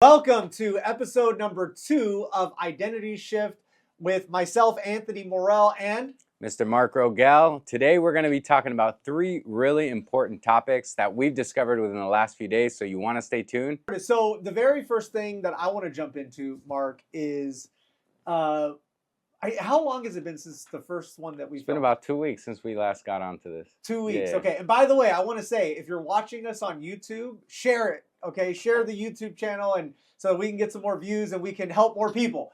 Welcome to episode number 2 of Identity Shift with myself, Anthony Morel, and Mr. Mark Rogel. Today we're going to be talking about 3 really important topics that we've discovered within the last few days, so you want to stay tuned. So the very first thing that I want to jump into, Mark, is how long has it been since the first one that we've It's been about 2 weeks since we last got onto this. 2 weeks, Yeah. okay. And by the way, I want to say, if you're watching us on YouTube, share it, okay? Share the YouTube channel and so we can get some more views and we can help more people.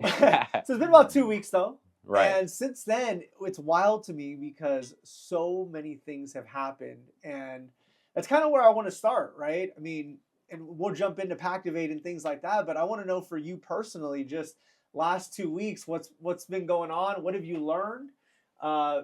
So it's been about 2 weeks, though. Right. And since then, it's wild to me because so many things have happened. And that's kind of where I want to start, right? I mean, and we'll jump into Pactivate and things like that. But I want to know for you personally, just last 2 weeks, what's been going on? What have you learned?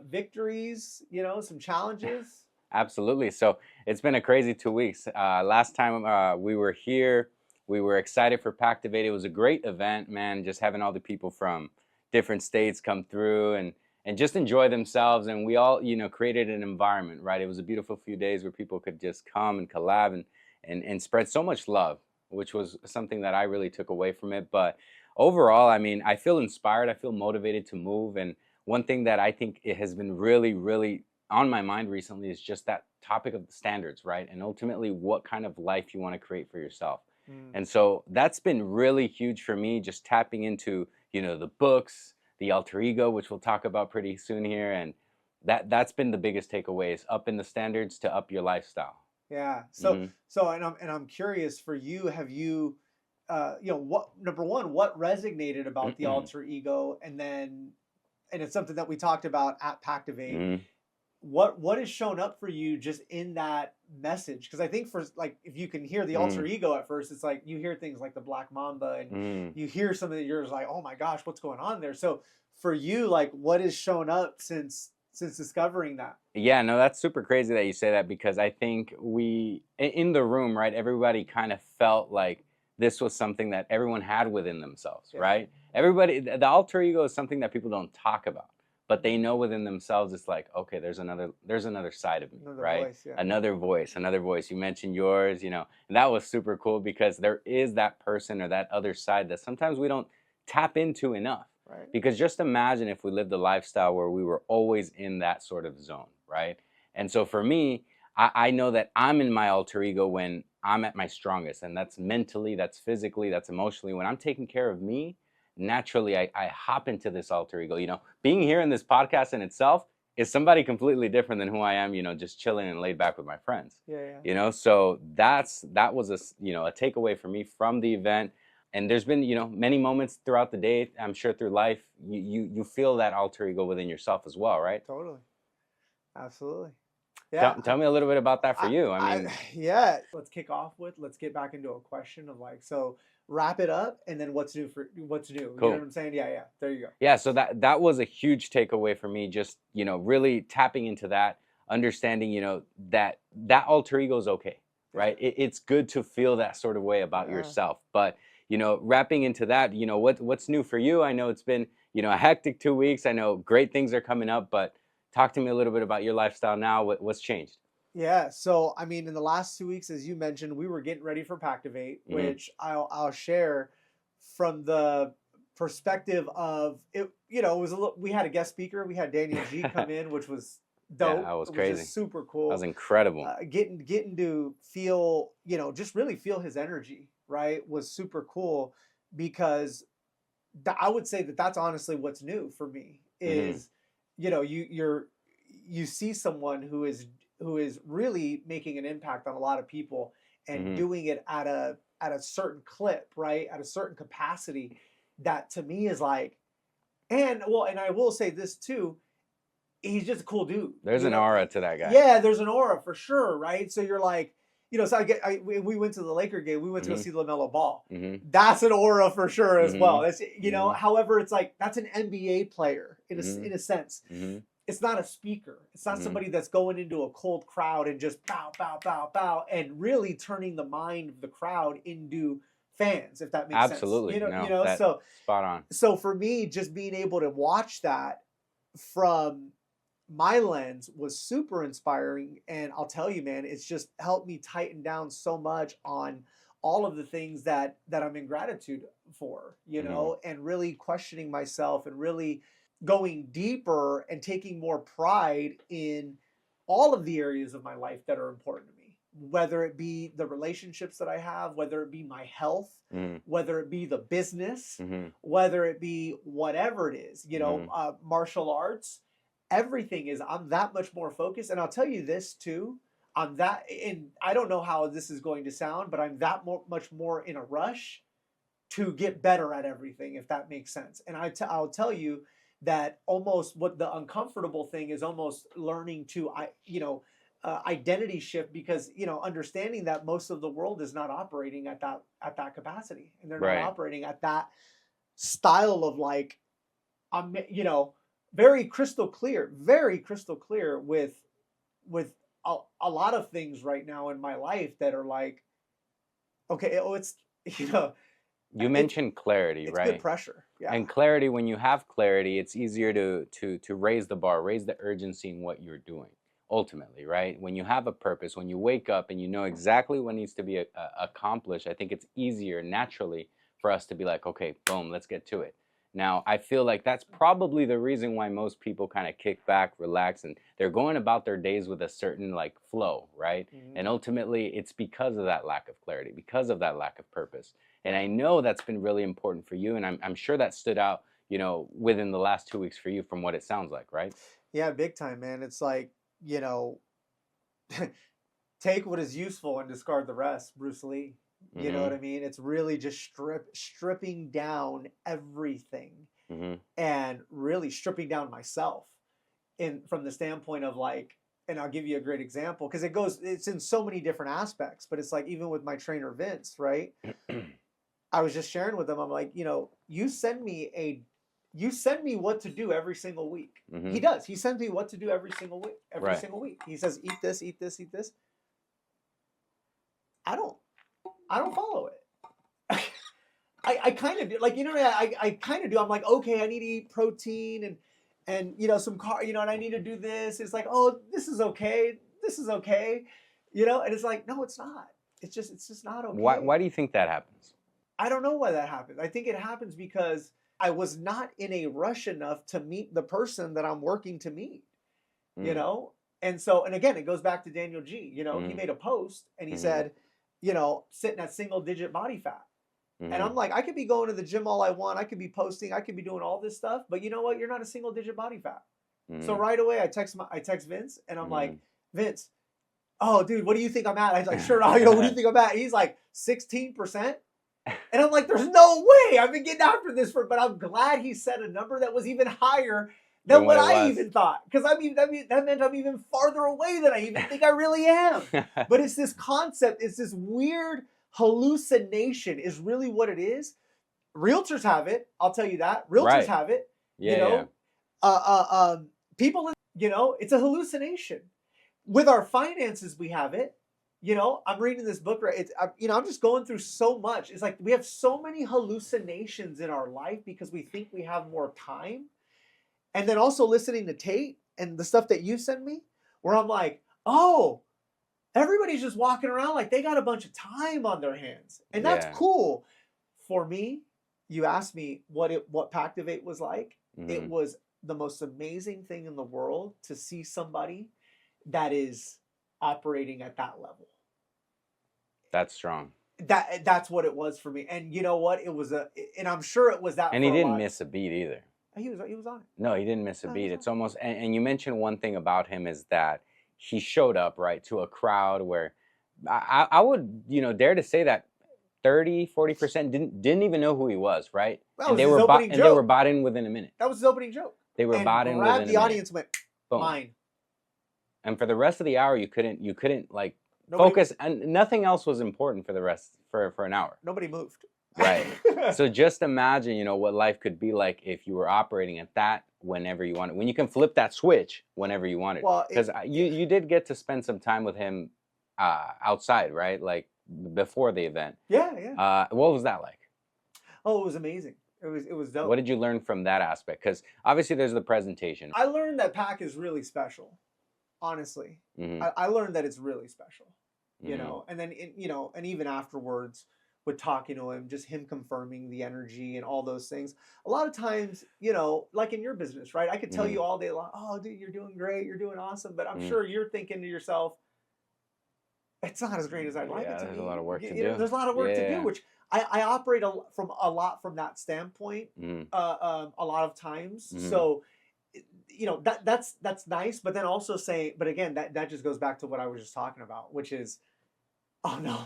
Victories, some challenges? Absolutely. So it's been a crazy 2 weeks. Last time we were here, we were excited for Pactivate. It was a great event, man, just having all the people from different states come through and just enjoy themselves. And we all, created an environment, right? It was a beautiful few days where people could just come and collab and spread so much love, which was something that I really took away from it. But overall, I mean, I feel inspired. I feel motivated to move. And one thing that I think it has been really, really on my mind recently is just that topic of the standards, right? And ultimately, what kind of life you want to create for yourself. And so that's been really huge for me, just tapping into, the books, the alter ego, which we'll talk about pretty soon here. And that's been the biggest takeaway is upping the standards to up your lifestyle. Yeah. So I'm curious for you, have you what number one, what resonated about the alter ego, and it's something that we talked about at Pactivate. What has shown up for you just in that message? Because I think for if you can hear the alter ego at first, it's like you hear things like the Black Mamba and you hear some of yours like, oh my gosh, what's going on there? So for you, what has shown up since discovering that? Yeah, no, that's super crazy that you say that, because I think we in the room, right, everybody kind of felt like this was something that everyone had within themselves, right? Everybody, the alter ego is something that people don't talk about. But they know within themselves, it's like, okay, there's another side of me, right? Another voice. You mentioned yours, and that was super cool because there is that person or that other side that sometimes we don't tap into enough. Right. Because just imagine if we lived a lifestyle where we were always in that sort of zone, right? And so for me, I know that I'm in my alter ego when I'm at my strongest, and that's mentally, that's physically, that's emotionally. When I'm taking care of me, naturally I hop into this alter ego. Being here in this podcast in itself is somebody completely different than who I am, just chilling and laid back with my friends. So that was a takeaway for me from the event. And there's been many moments throughout the day, I'm sure through life, you feel that alter ego within yourself as well, right? Totally. Absolutely. Yeah. Tell me a little bit about that for you. Let's kick off with, let's get back into a question of so wrap it up and then what's new. Cool. You know what I'm saying? Yeah. There you go. Yeah. So that was a huge takeaway for me. Just, really tapping into that, understanding, that alter ego is okay, right? It's good to feel that sort of way about yourself. But, wrapping into that, what's new for you? I know it's been, a hectic 2 weeks. I know great things are coming up, but talk to me a little bit about your lifestyle now. What's changed? Yeah, so I mean, in the last 2 weeks, as you mentioned, we were getting ready for Pactivate, which I'll share from the perspective of it. It was we had a guest speaker. We had Daniel G come in, which was dope. Yeah, that was crazy. Which is super cool. That was incredible. Getting to feel, just really feel his energy, right, was super cool because I would say that's honestly what's new for me is, you see someone who is really making an impact on a lot of people and doing it at a certain clip, right? At a certain capacity that to me is and I will say this too, he's just a cool dude. There's an aura to that guy. Yeah, there's an aura for sure, right? So you're so we went to the Laker game. We went to go see LaMelo Ball. That's an aura for sure as well. That's however, it's that's an NBA player in a sense. It's not a speaker. It's not somebody that's going into a cold crowd and just bow, bow, bow, bow, and really turning the mind of the crowd into fans, if that makes sense. Absolutely. So spot on. So for me, just being able to watch that from my lens was super inspiring. And I'll tell you, man, it's just helped me tighten down so much on all of the things that I'm in gratitude for, you know, and really questioning myself and really going deeper and taking more pride in all of the areas of my life that are important to me, whether it be the relationships that I have, whether it be my health, whether it be the business, whether it be whatever it is, you know, martial arts, everything is, I'm that much more focused. And I'll tell you this too, I'm that, and I don't know how this is going to sound, but I'm that much more in a rush to get better at everything, if that makes sense. And I'll tell you that almost what the uncomfortable thing is, almost learning to, identity shift, because, you know, understanding that most of the world is not operating at that capacity, and they're not operating at that style of like, you know, very crystal clear with a lot of things right now in my life that are like, okay, it's, you know, you mentioned clarity, it's right? Good pressure. Yeah. And clarity, when you have clarity, it's easier to raise the bar, raise the urgency in what you're doing, ultimately, right? When you have a purpose, when you wake up and you know exactly what needs to be accomplished, I think it's easier naturally for us to be like, okay, boom, let's get to it. Now, I feel like that's probably the reason why most people kind of kick back, relax, and they're going about their days with a certain like flow, right? And ultimately, it's because of that lack of clarity, because of that lack of purpose. And I know that's been really important for you, and I'm sure that stood out, you know, within the last 2 weeks for you, from what it sounds like, right? Yeah, big time, man. It's like, you know, take what is useful and discard the rest, Bruce Lee. You know what I mean? It's really just stripping down everything, and really stripping down myself, from the standpoint of like, and I'll give you a great example, because it's in so many different aspects, but it's like, even with my trainer Vince, right? I was just sharing with him, I'm like, you know, you send me what to do every single week. He does. He sends me what to do every single week. Single week. He says, eat this, eat this, eat this. I don't follow it. I kind of do. Like, you know, I kind of do. I'm like, okay, I need to eat protein and you know, some you know, and I need to do this. It's like, oh, this is okay. This is okay. You know, and it's like, no, it's not. It's just not okay. Why do you think that happens? I don't know why that happens. I think it happens because I was not in a rush enough to meet the person that I'm working to meet, you know? And so, and again, it goes back to Daniel G. You know, he made a post and he said, you know, sitting at single digit body fat. And I'm like, I could be going to the gym all I want. I could be posting. I could be doing all this stuff. But you know what? You're not a single digit body fat. So right away, I text Vince and I'm like, Vince, oh, dude, what do you think I'm at? I was like, sure, you know, what do you think I'm at? He's like, 16%. And I'm like, there's no way. I've been getting after this but I'm glad he said a number that was even higher than what I even thought. Because I mean, that meant I'm even farther away than I even think I really am. But it's this concept, it's this weird hallucination is really what it is. Realtors have it. I'll tell you that. Realtors have it. Yeah, you know, people, you know, it's a hallucination. With our finances, we have it. You know, I'm reading this book, right? I'm just going through so much. It's like we have so many hallucinations in our life because we think we have more time. And then also listening to Tate and the stuff that you send me, where I'm like, oh, everybody's just walking around like they got a bunch of time on their hands. And that's cool. For me, you asked me what Pactivate was like. It was the most amazing thing in the world to see somebody that is operating at that level. That's strong. That's what it was for me. And you know what? It was and I'm sure it was that. And he didn't miss a beat either. He was on it. No, he didn't miss a beat. It's almost, and you mentioned one thing about him is that he showed up, right, to a crowd where I would, you know, dare to say that 30-40% didn't even know who he was, right? And they were bought in within a minute. That was his opening joke. They were bought in within a minute. The audience went, boom. Mine. And for the rest of the hour, you couldn't like focus, and nothing else was important for the rest for an hour. Nobody moved. Right. So just imagine, you know, what life could be like if you were operating at that whenever you wanted. When you can flip that switch whenever you wanted. Because you did get to spend some time with him outside, right? Like before the event. Yeah. What was that like? Oh, it was amazing. It was dope. What did you learn from that aspect? Because obviously there's the presentation. I learned that Pac is really special. Honestly, I learned that it's really special. you know, and then, you know, and even afterwards with talking to him, just him confirming the energy and all those things. A lot of times, you know, like in your business, right? I could tell you all day long, oh, dude, you're doing great. You're doing awesome. But I'm sure you're thinking to yourself, it's not as great as I'd like it to be. There's a lot of work to do. There's a lot of work to do, which I operate a lot from that standpoint a lot of times. So, you know, that's nice. But then also but again, that just goes back to what I was just talking about, which is, oh no,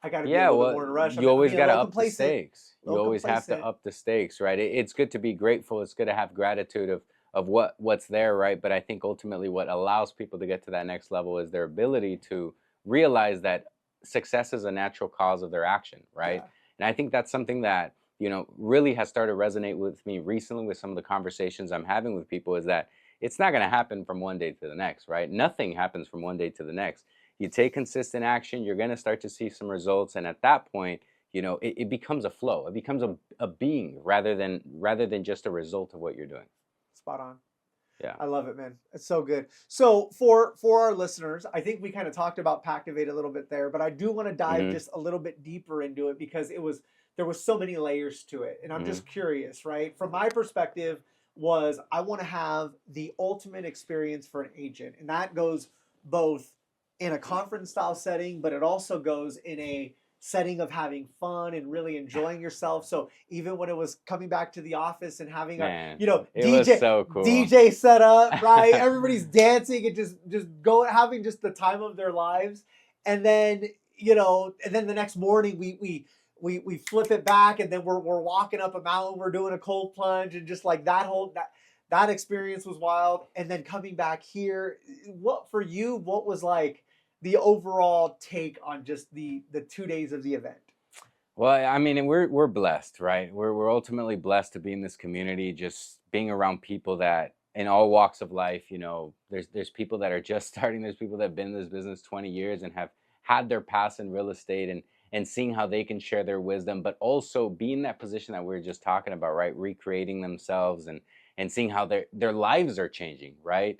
I got to be a little bit more in a rush. You always got to up the stakes. You always have to up the stakes, right? It's good to be grateful. It's good to have gratitude of what's there, right? But I think ultimately what allows people to get to that next level is their ability to realize that success is a natural cause of their action, right? Yeah. And I think that's something that, you know, really has started to resonate with me recently with some of the conversations I'm having with people, is that it's not going to happen from one day to the next, right? Nothing happens from one day to the next. You take consistent action, you're going to start to see some results. And at that point, you know, it becomes a flow. It becomes a being rather than just a result of what you're doing. Spot on. Yeah. I love it, man. It's so good. So for our listeners, I think we kind of talked about Pactivate a little bit there, but I do want to dive just a little bit deeper into it, because there was so many layers to it. And I'm just curious, right? From my perspective I want to have the ultimate experience for an agent. And that goes both in a conference style setting, but it also goes in a setting of having fun and really enjoying yourself. So even when it was coming back to the office and having it was so cool. DJ set up, right? Everybody's dancing and just having just the time of their lives. And then, you know, and then the next morning we flip it back, and then we're walking up a mountain, we're doing a cold plunge, and just like that experience was wild. And then coming back here, what was like the overall take on just the 2 days of the event? Well, I mean, we're blessed, right? We're ultimately blessed to be in this community, just being around people that in all walks of life. You know, there's people that are just starting. There's people that have been in this business 20 years and have had their past in real estate, and seeing how they can share their wisdom, but also be in that position that we were just talking about, right? Recreating themselves and seeing how their lives are changing, right?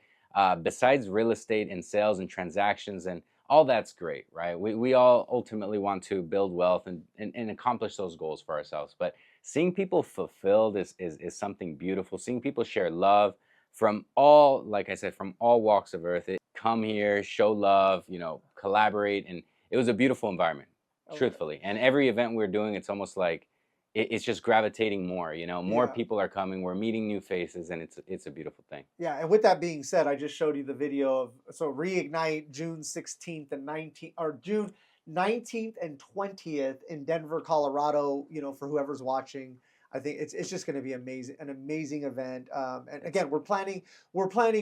Besides real estate and sales and transactions and all that's great, right? We all ultimately want to build wealth and accomplish those goals for ourselves. But seeing people fulfilled is something beautiful. Seeing people share love from all, like I said, from all walks of earth. Come here, show love, you know, collaborate. And it was a beautiful environment, truthfully. And every event we're doing, it's almost like it's just gravitating more, you know, more people are coming, we're meeting new faces, and it's a beautiful thing. Yeah. And with that being said, I just showed you the video of Reignite June 16th and 19th, or June 19th and 20th in Denver, Colorado, you know, for whoever's watching. I think it's just going to be amazing, an amazing event. And again, we're planning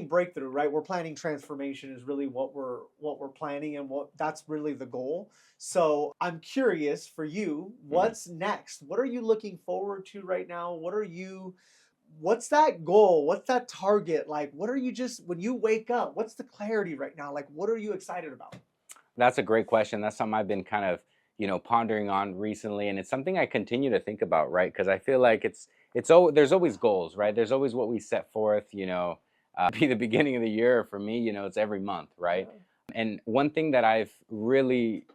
breakthrough, right? We're planning transformation is really what we're planning, and that's really the goal. So I'm curious for you, what's next? What are you looking forward to right now? What's that goal? What's that target? Like, what are you when you wake up, what's the clarity right now? Like, what are you excited about? That's a great question. That's something I've been kind of, you know, pondering on recently, and it's something I continue to think about, right? Because I feel like there's always goals, right? There's always what we set forth, you know, be the beginning of the year. For me, you know, it's every month, right? Yeah. And one thing that I've really,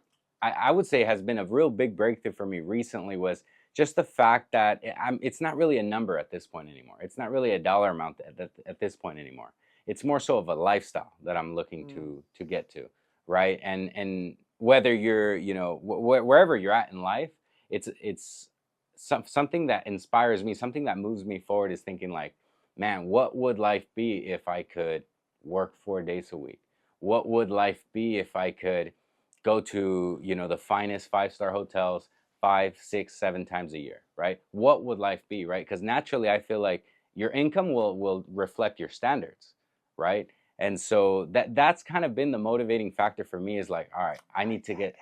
I would say has been a real big breakthrough for me recently was just the fact that it's not really a number at this point anymore. It's not really a dollar amount at this point anymore. It's more so of a lifestyle that I'm looking to get to, right? And whether you're, you know, wherever you're at in life, it's something that inspires me, something that moves me forward is thinking like, man, what would life be if I could work 4 days a week? What would life be if I could go to, you know, the finest 5-star hotels 5, 6, 7 times a year, right? What would life be, right? Because naturally, I feel like your income will reflect your standards, right? And so that's kind of been the motivating factor for me is like, all right, I need to get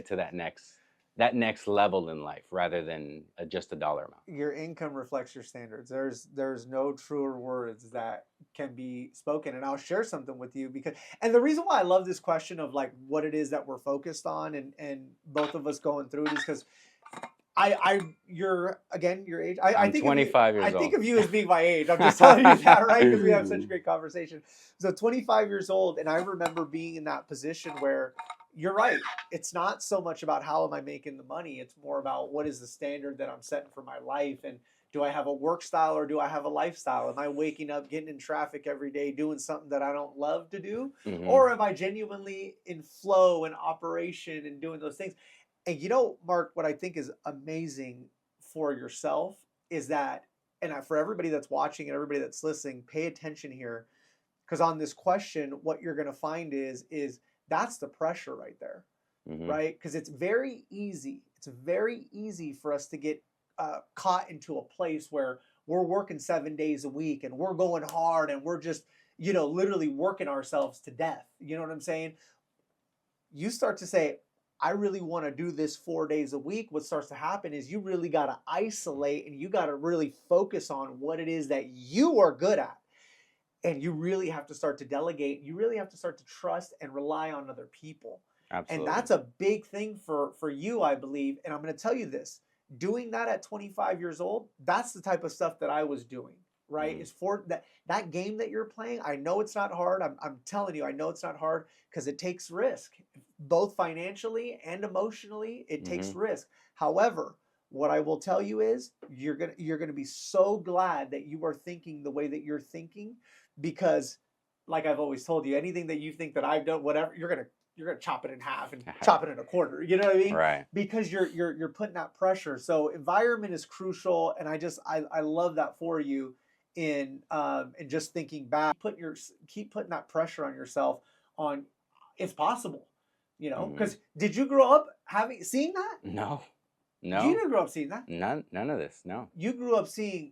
to that next level in life rather than just a dollar amount. Your income reflects your standards. There's no truer words that can be spoken. And I'll share something with you and the reason why I love this question of like what it is that we're focused on and both of us going through it is because you're your age. I'm 25 years old. I think of you as being my age. I'm just telling you that, right? Because we have such a great conversation. So 25 years old, and I remember being in that position where, you're right. It's not so much about how am I making the money. It's more about what is the standard that I'm setting for my life. And do I have a work style or do I have a lifestyle? Am I waking up, getting in traffic every day, doing something that I don't love to do? Mm-hmm. Or am I genuinely in flow and operation and doing those things? And Mark, what I think is amazing for yourself is that, and for everybody that's watching and everybody that's listening, pay attention here. Because on this question, what you're going to find is that's the pressure right there, Mm-hmm. right? Because it's very easy. It's very easy for us to get caught into a place where we're working 7 days a week and we're going hard and we're just, literally working ourselves to death. You know what I'm saying? You start to say, I really want to do this 4 days a week. What starts to happen is you really got to isolate and you got to really focus on what it is that you are good at. And you really have to start to delegate. You really have to start to trust and rely on other people. Absolutely. And that's a big thing for you, I believe. And I'm going to tell you this, doing that at 25 years old, that's the type of stuff that I was doing, right? Mm-hmm. Is for that game that you're playing. I know it's not hard. I'm telling you, I know it's not hard because it takes risk, both financially and emotionally. It takes risk. However, what I will tell you is you're gonna be so glad that you are thinking the way that you're thinking, because like I've always told you, anything that you think that I've done, whatever, you're gonna chop it in half and chop it in a quarter. You know what I mean? Right. Because you're putting that pressure. So environment is crucial, and I love that for you in just thinking back, keep putting that pressure on yourself on it's possible. Because did you grow up seeing that? No. You didn't grow up seeing that. None of this. No. You grew up seeing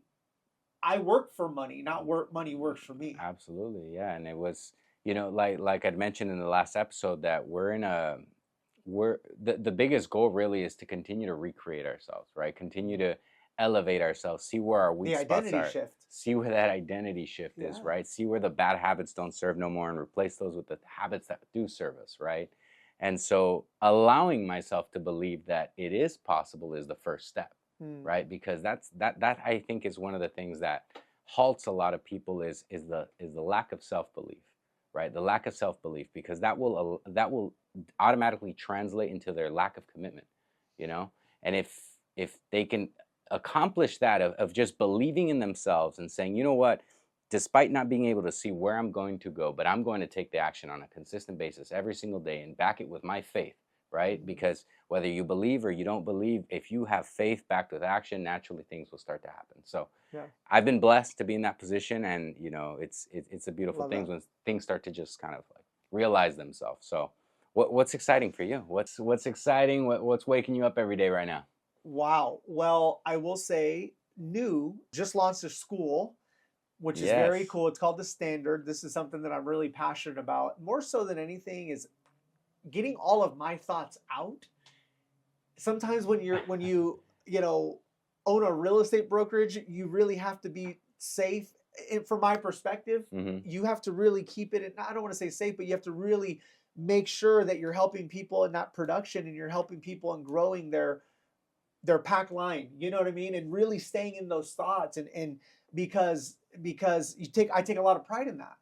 I work for money, not money works for me. Absolutely, yeah. And it was, like I'd mentioned in the last episode, that the biggest goal really is to continue to recreate ourselves, right? Continue to elevate ourselves, see where our weak spots are, see where that identity shift is, right? See where the bad habits don't serve no more and replace those with the habits that do serve us, right? And so allowing myself to believe that it is possible is the first step, right? Because that I think is one of the things that halts a lot of people is the lack of self-belief, right? The lack of self-belief, because that will automatically translate into their lack of commitment, And if they can accomplish that of just believing in themselves and saying, you know what, despite not being able to see where I'm going to go, but I'm going to take the action on a consistent basis every single day and back it with my faith, right? Because whether you believe or you don't believe, if you have faith backed with action, naturally things will start to happen. So I've been blessed to be in that position, and it's a beautiful thing when things start to just kind of like realize themselves. So what's exciting for you? What's exciting? What's waking you up every day right now? Wow. Well, I will say, just launched a school, which is very cool. It's called The Standard. This is something that I'm really passionate about. More so than anything is getting all of my thoughts out. Sometimes when you own a real estate brokerage, you really have to be safe. And from my perspective, you have to really keep it. I don't want to say safe, but you have to really make sure that you're helping people in that production and you're helping people in growing their pack line. You know what I mean? And really staying in those thoughts and because I take a lot of pride in that.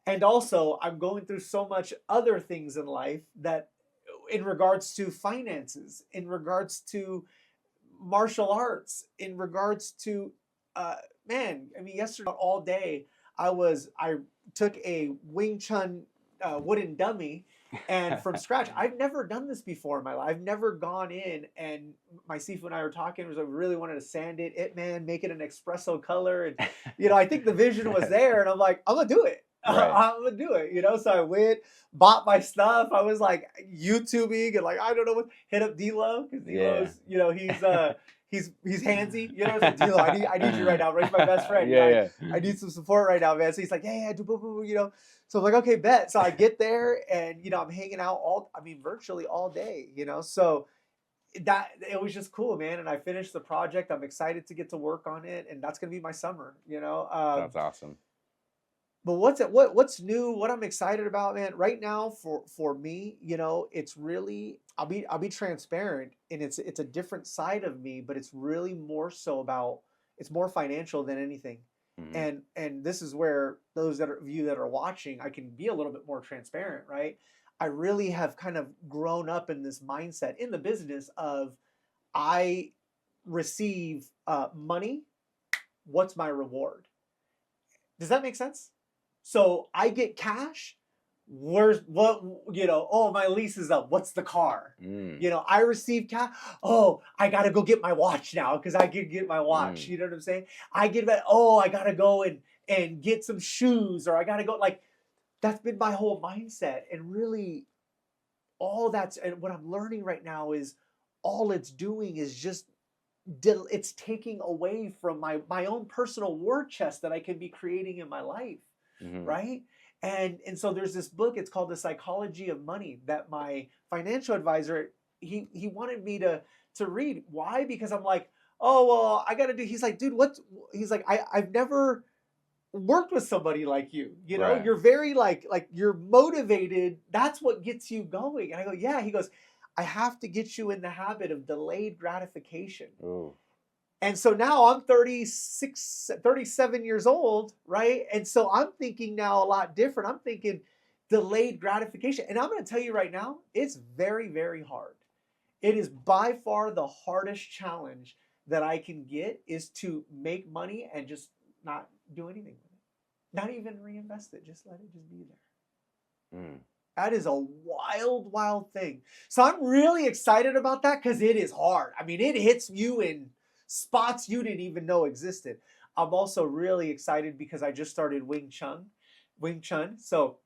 And also I'm going through so much other things in life that in regards to finances, in regards to martial arts, in regards to yesterday all day I took a Wing Chun wooden dummy and from scratch. I've never done this before in my life. I've never gone in, and my Sifu and I were talking, I really wanted to sand it, make it an espresso color. And, I think the vision was there, and I'm like, I'm going to do it. Right. I'm going to do it, So I went, bought my stuff. I was like YouTubing and I don't know what, hit up D-Lo, because D-Lo's, he's handsy, So D-Lo, I need you right now. Ray's my best friend. I need some support right now, man. So he's like, yeah, do boo, So I'm like, okay, bet. So I get there and, I'm hanging out virtually all day, So that it was just cool, man. And I finished the project. I'm excited to get to work on it. And that's going to be my summer, That's awesome. But what's new? What I'm excited about, man, right now for me, it's really, I'll be transparent, and it's a different side of me, but it's really more so about, it's more financial than anything. And this is where those of you that are watching, I can be a little bit more transparent, right? I really have kind of grown up in this mindset in the business of I receive money. What's my reward? Does that make sense? So I get cash. Where's what, oh, my lease is up. What's the car? I receive cash. Oh, I gotta go get my watch now because I can get my watch. You know what I'm saying? I get that. Oh, I gotta go and get some shoes, or I gotta go. Like, that's been my whole mindset. And really, and what I'm learning right now is all it's doing is just it's taking away from my own personal war chest that I can be creating in my life, right? And so there's this book, it's called The Psychology of Money, that my financial advisor, he wanted me to read. Why? Because I'm like, oh, well, I gotta do. He's like, dude, he's like, I've never worked with somebody like you. Right. You're very like you're motivated. That's what gets you going. And I go, yeah. He goes, I have to get you in the habit of delayed gratification. Ooh. And so now I'm 37 years old, right? And so I'm thinking now a lot different. I'm thinking delayed gratification. And I'm going to tell you right now, it's very, very hard. It is by far the hardest challenge that I can get, is to make money and just not do anything with it. Not even reinvest it. Just let it just be there. That is a wild, wild thing. So I'm really excited about that because it is hard. I mean, it hits you in spots you didn't even know existed. I'm also really excited because I just started Wing Chun. So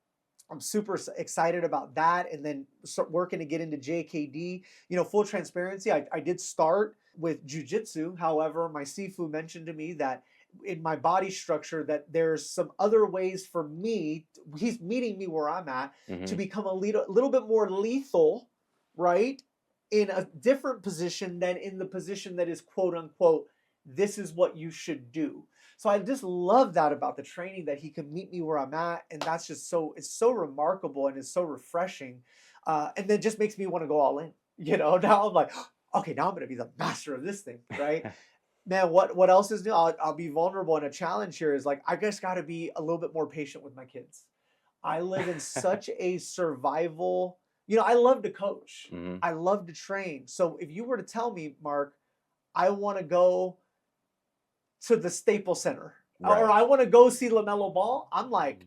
I'm super excited about that, and then start working to get into JKD. Full transparency, I did start with jiu-jitsu. However, my Sifu mentioned to me that in my body structure that there's some other ways for me, he's meeting me where I'm at, to become a little bit more lethal, right? In a different position than in the position that is quote unquote, this is what you should do. So I just love that about the training, that he can meet me where I'm at. And that's just it's so remarkable and it's so refreshing. And then just makes me want to go all in, now I'm like, okay, now I'm going to be the master of this thing. Right. Man, what else is new? I'll be vulnerable, and a challenge here is like, I just got to be a little bit more patient with my kids. I live in such a survival, I love to coach. I love to train. So if you were to tell me, Mark, I want to go to the Staples Center, right, or I want to go see LaMelo Ball, I'm like,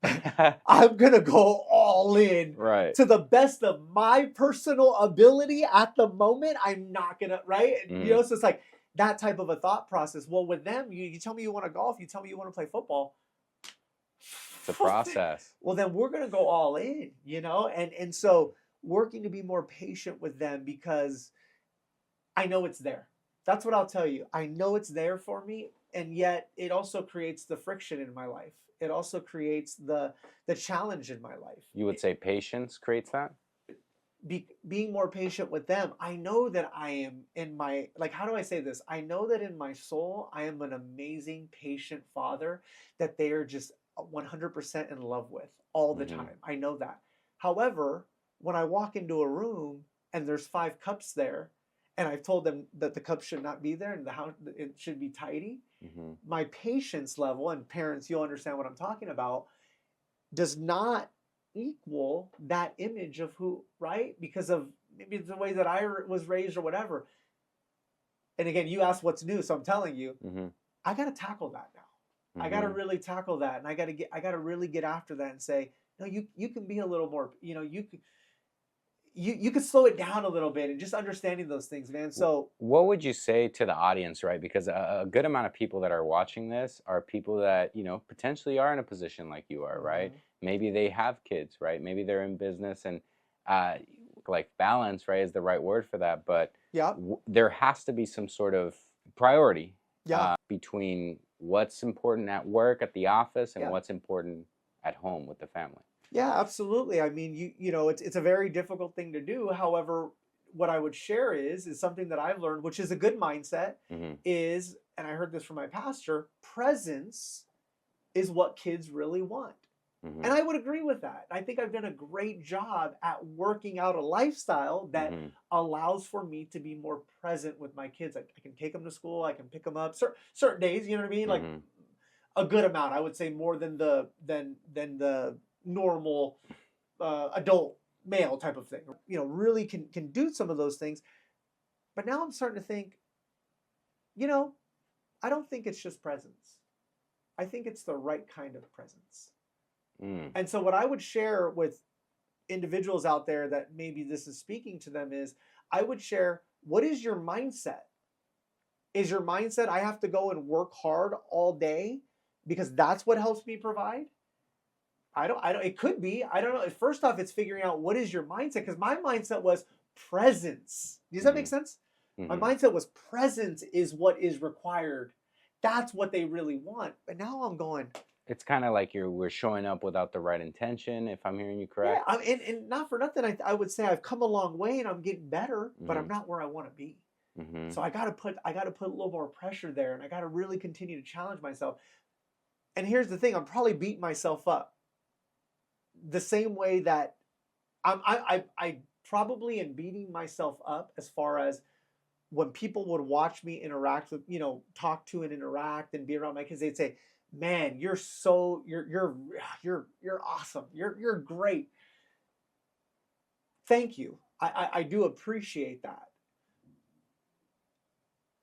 I'm going to go all in, right, to the best of my personal ability at the moment. I'm not going to, right? So it's like that type of a thought process. Well, with them, you tell me you want to golf, you tell me you want to play football. It's a process. Well, then we're going to go all in, and so working to be more patient with them, because I know it's there. That's what I'll tell you. I know it's there for me, and yet it also creates the friction in my life. It also creates the challenge in my life. You would say patience creates that? Being more patient with them. I know that I am in my, like, how do I say this? I know that in my soul, I am an amazing, patient father that they are just 100% in love with all the time. I know that. However, when I walk into a room and there's 5 cups there, and I've told them that the cups should not be there and the house, it should be tidy, my patience level, and parents, you'll understand what I'm talking about, does not equal that image of who, right? Because of maybe the way that I was raised or whatever. And again, you asked what's new, so I'm telling you, I got to tackle that now. I got to really tackle that, and I got to really get after that and say, no, you can be a little more, you could slow it down a little bit, and just understanding those things, man. So what would you say to the audience, right? Because a good amount of people that are watching this are people that, potentially are in a position like you are, right? Maybe they have kids, right? Maybe they're in business, and like balance, right, is the right word for that. But there has to be some sort of priority between what's important at work, at the office, and what's important at home with the family. Yeah, absolutely. I mean, it's a very difficult thing to do. However, what I would share is something that I've learned, which is a good mindset, is, and I heard this from my pastor, presence is what kids really want. And I would agree with that. I think I've done a great job at working out a lifestyle that allows for me to be more present with my kids. I can take them to school. I can pick them up certain days. You know what I mean? Like a good amount. I would say more than the normal adult male type of thing. You know, really can do some of those things. But now I'm starting to think, you know, I don't think it's just presence. I think it's the right kind of presence. And so what I would share with individuals out there that maybe this is speaking to them is, I would share, what is your mindset? Is your mindset, I have to go and work hard all day because that's what helps me provide? I don't, it could be, I don't know. First off, it's figuring out what is your mindset, because my mindset was presence. Does that make sense? My mindset was presence is what is required. That's what they really want. But now I'm going, it's kind of like we're showing up without the right intention, if I'm hearing you correct. Yeah, and not for nothing, I would say I've come a long way and I'm getting better, but I'm not where I want to be. So I got to put a little more pressure there, and I got to really continue to challenge myself. And here's the thing, I'm probably beating myself up the same way that I probably am beating myself up as far as when people would watch me interact with, you know, talk to and interact and be around my kids, they'd say, man, you're awesome. You're great. Thank you. I do appreciate that.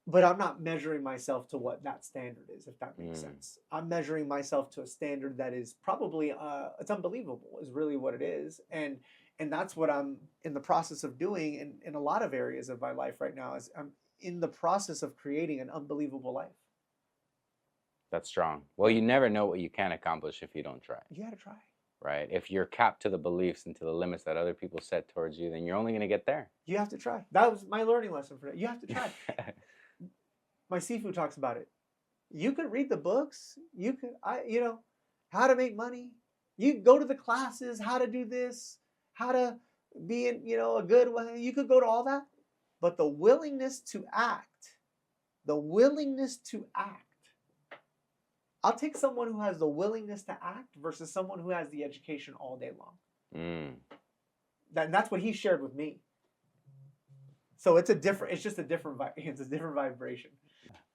But I'm not measuring myself to what that standard is, if that makes sense. I'm measuring myself to a standard that is probably, it's unbelievable, is really what it is. And that's what I'm in the process of doing in a lot of areas of my life right now, is I'm in the process of creating an unbelievable life. That's strong. Well, you never know what you can accomplish if you don't try. You got to try. Right? If you're capped to the beliefs and to the limits that other people set towards you, then you're only going to get there. You have to try. That was my learning lesson for that. You have to try. My seafood talks about it. You could read the books. You could, how to make money. You can go to the classes, how to do this, how to be in, a good way. You could go to all that. But the willingness to act, I'll take someone who has the willingness to act versus someone who has the education all day long. That's what he shared with me. So it's just a different vibration.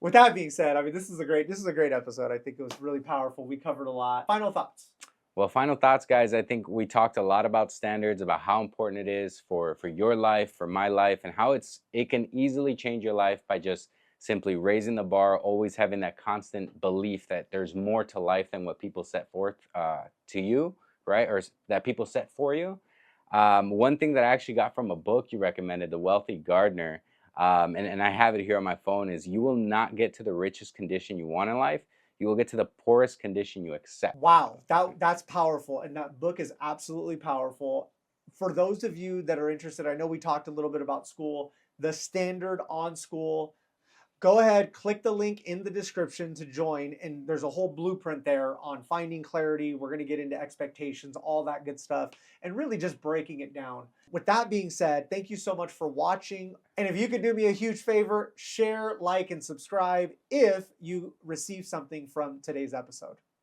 With that being said, I mean, this is a great episode. I think it was really powerful. We covered a lot. Final thoughts. Well, final thoughts, guys. I think we talked a lot about standards, about how important it is for your life, for my life, and how it can easily change your life by just simply raising the bar, always having that constant belief that there's more to life than what people set forth to you, right? Or that people set for you. One thing that I actually got from a book you recommended, The Wealthy Gardener, and I have it here on my phone, is you will not get to the richest condition you want in life. You will get to the poorest condition you accept. Wow, that's powerful. And that book is absolutely powerful. For those of you that are interested, I know we talked a little bit about school, the standard on school. Go ahead, click the link in the description to join, and there's a whole blueprint there on finding clarity. We're going to get into expectations, all that good stuff, and really just breaking it down. With that being said, thank you so much for watching. And if you could do me a huge favor, share, like, and subscribe if you receive something from today's episode.